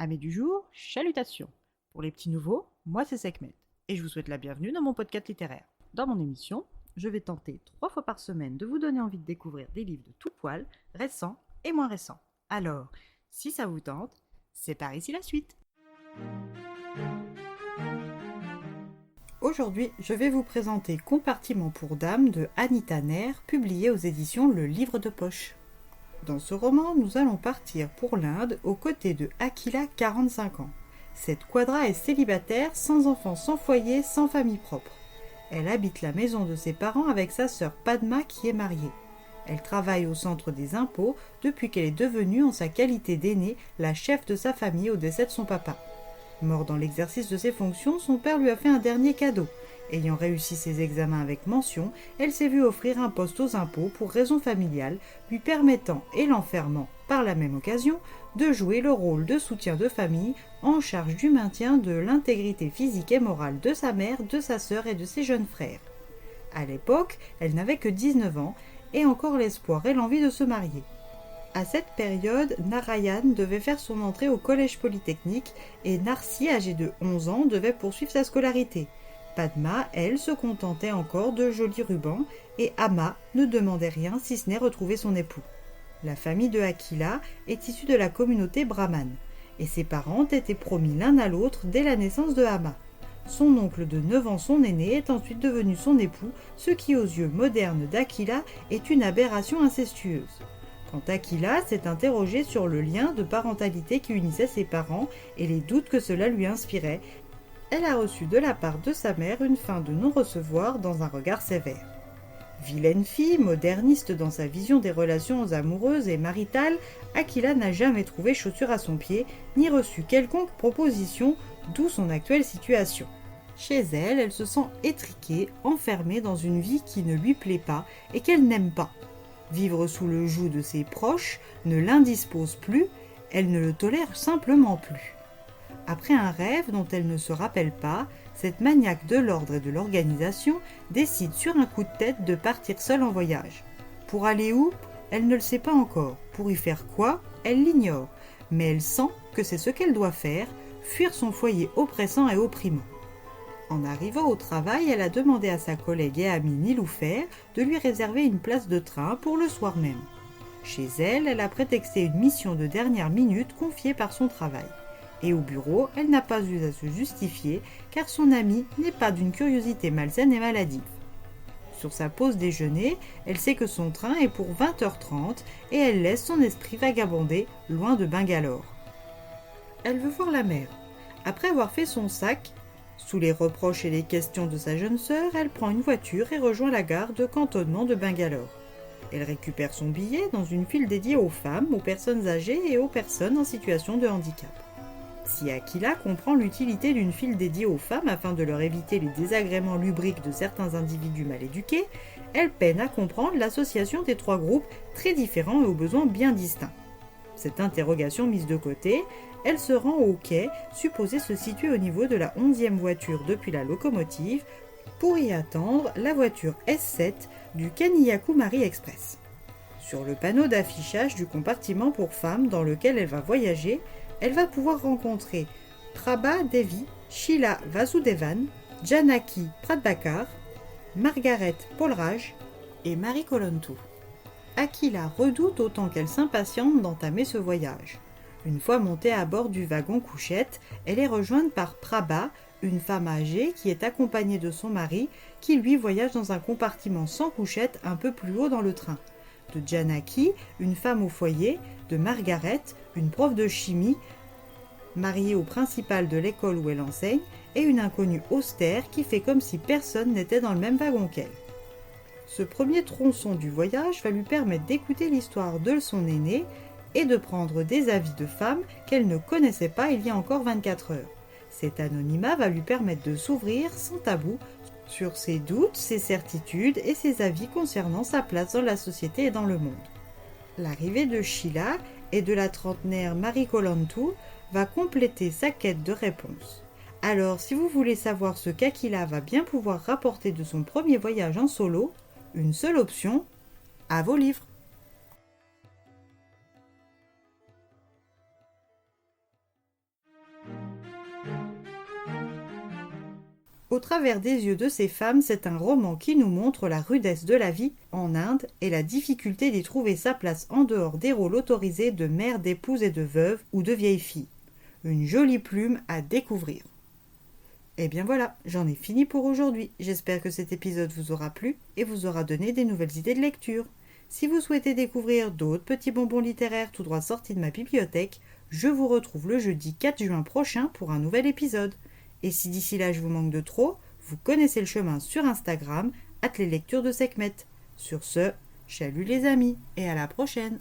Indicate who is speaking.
Speaker 1: Amis du jour, chalutations. Pour les petits nouveaux, moi c'est Sekhmet et je vous souhaite la bienvenue dans mon podcast littéraire. Dans mon émission, je vais tenter 3 fois par semaine de vous donner envie de découvrir des livres de tout poil, récents et moins récents. Alors, si ça vous tente, c'est par ici la suite. Aujourd'hui, je vais vous présenter Compartiment pour dames de Anita Nair, publié aux éditions Le Livre de Poche. Dans ce roman, nous allons partir pour l'Inde aux côtés de Akila, 45 ans. Cette quadra est célibataire, sans enfants, sans foyer, sans famille propre. Elle habite la maison de ses parents avec sa sœur Padma qui est mariée. Elle travaille au centre des impôts depuis qu'elle est devenue, en sa qualité d'aînée, la chef de sa famille au décès de son papa. Mort dans l'exercice de ses fonctions, son père lui a fait un dernier cadeau. Ayant réussi ses examens avec mention, elle s'est vue offrir un poste aux impôts pour raison familiale, lui permettant et l'enfermant, par la même occasion, de jouer le rôle de soutien de famille en charge du maintien de l'intégrité physique et morale de sa mère, de sa sœur et de ses jeunes frères. À l'époque, elle n'avait que 19 ans et encore l'espoir et l'envie de se marier. À cette période, Narayan devait faire son entrée au collège polytechnique et Narsi, âgé de 11 ans, devait poursuivre sa scolarité. Padma, elle, se contentait encore de jolis rubans et Amma ne demandait rien si ce n'est retrouver son époux. La famille de Akila est issue de la communauté brahmane et ses parents étaient promis l'un à l'autre dès la naissance de Amma. Son oncle de 9 ans, son aîné, est ensuite devenu son époux, ce qui aux yeux modernes d'Akila est une aberration incestueuse. Quand Akila s'est interrogé sur le lien de parentalité qui unissait ses parents et les doutes que cela lui inspirait, elle a reçu de la part de sa mère une fin de non-recevoir dans un regard sévère. Vilaine fille, moderniste dans sa vision des relations amoureuses et maritales, Akila n'a jamais trouvé chaussure à son pied, ni reçu quelconque proposition, d'où son actuelle situation. Chez elle, elle se sent étriquée, enfermée dans une vie qui ne lui plaît pas et qu'elle n'aime pas. Vivre sous le joug de ses proches ne l'indispose plus, elle ne le tolère simplement plus. Après un rêve dont elle ne se rappelle pas, cette maniaque de l'ordre et de l'organisation décide sur un coup de tête de partir seule en voyage. Pour aller où? Elle ne le sait pas encore. Pour y faire quoi? Elle l'ignore. Mais elle sent que c'est ce qu'elle doit faire, fuir son foyer oppressant et opprimant. En arrivant au travail, elle a demandé à sa collègue et amie Niloufer de lui réserver une place de train pour le soir même. Chez elle, elle a prétexté une mission de dernière minute confiée par son travail. Et au bureau, elle n'a pas eu à se justifier car son amie n'est pas d'une curiosité malsaine et maladive. Sur sa pause déjeuner, elle sait que son train est pour 20h30 et elle laisse son esprit vagabonder loin de Bangalore. Elle veut voir la mer. Après avoir fait son sac, sous les reproches et les questions de sa jeune sœur, elle prend une voiture et rejoint la gare de cantonnement de Bangalore. Elle récupère son billet dans une file dédiée aux femmes, aux personnes âgées et aux personnes en situation de handicap. Si Akila comprend l'utilité d'une file dédiée aux femmes afin de leur éviter les désagréments lubriques de certains individus mal éduqués, elle peine à comprendre l'association des 3 groupes très différents et aux besoins bien distincts. Cette interrogation mise de côté, elle se rend au quai, supposé se situer au niveau de la 11e voiture depuis la locomotive, pour y attendre la voiture S7 du Kanyakumari Express. Sur le panneau d'affichage du compartiment pour femmes dans lequel elle va voyager, elle va pouvoir rencontrer Prabha Devi, Sheila Vasudevan, Janaki Pradbakar, Margaret Polraj et Marie Kolontou. Akila redoute autant qu'elle s'impatiente d'entamer ce voyage. Une fois montée à bord du wagon couchette, elle est rejointe par Prabha, une femme âgée qui est accompagnée de son mari, qui lui voyage dans un compartiment sans couchette un peu plus haut dans le train. De Janaki, une femme au foyer, de Margaret, une prof de chimie, mariée au principal de l'école où elle enseigne, et une inconnue austère qui fait comme si personne n'était dans le même wagon qu'elle. Ce premier tronçon du voyage va lui permettre d'écouter l'histoire de son aînée et de prendre des avis de femmes qu'elle ne connaissait pas il y a encore 24 heures. Cet anonymat va lui permettre de s'ouvrir sans tabou sur ses doutes, ses certitudes et ses avis concernant sa place dans la société et dans le monde. L'arrivée de Sheila et de la trentenaire Marie Kolontou va compléter sa quête de réponse. Alors, si vous voulez savoir ce qu'Akila va bien pouvoir rapporter de son premier voyage en solo, une seule option, à vos livres. Au travers des yeux de ces femmes, c'est un roman qui nous montre la rudesse de la vie en Inde et la difficulté d'y trouver sa place en dehors des rôles autorisés de mère, d'épouse et de veuve ou de vieille fille. Une jolie plume à découvrir. Et bien voilà, j'en ai fini pour aujourd'hui. J'espère que cet épisode vous aura plu et vous aura donné des nouvelles idées de lecture. Si vous souhaitez découvrir d'autres petits bonbons littéraires tout droit sortis de ma bibliothèque, je vous retrouve le jeudi 4 juin prochain pour un nouvel épisode. Et si d'ici là je vous manque de trop, vous connaissez le chemin sur Instagram, @leslecturesdeSekhmet. Sur ce, chalut les amis, et à la prochaine.